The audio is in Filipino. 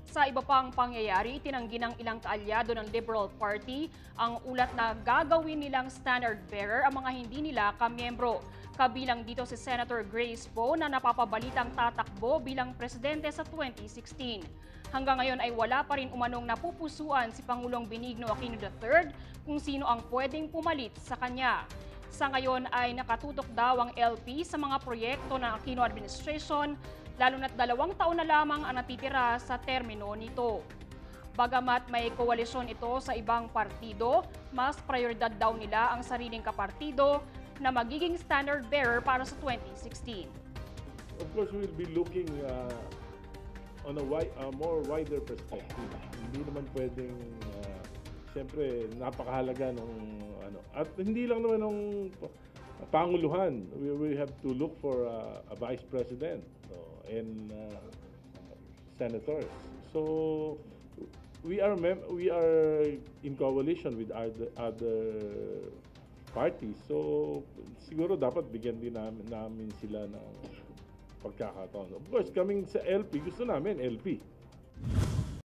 Sa iba pang pangyayari, tinanggi ng ilang kaalyado ng Liberal Party ang ulat na gagawin nilang standard bearer ang mga hindi nila kamiyembro. Kabilang dito si Senator Grace Poe na napapabalitang tatakbo bilang presidente sa 2016. Hanggang ngayon ay wala pa rin umanong napupusuan si Pangulong Benigno Aquino III kung sino ang pwedeng pumalit sa kanya. Sa ngayon ay nakatutok daw ang LP sa mga proyekto ng Aquino administration, lalo na't 2 taon na lamang ang natitira sa termino nito. Bagamat may koalisyon ito sa ibang partido, mas prioridad daw nila ang sariling kapartido na magiging standard bearer para sa 2016. Of course, we'll be looking on a more wider perspective. Hindi naman pwedeng, siyempre, napakahalaga ng at hindi lang naman ng Panguluhan. We have to look for a vice president and senators. So we are in coalition with other parties. So siguro dapat bigyan din namin sila ng pagkakataon. Of course, kaming sa LP, gusto namin LP.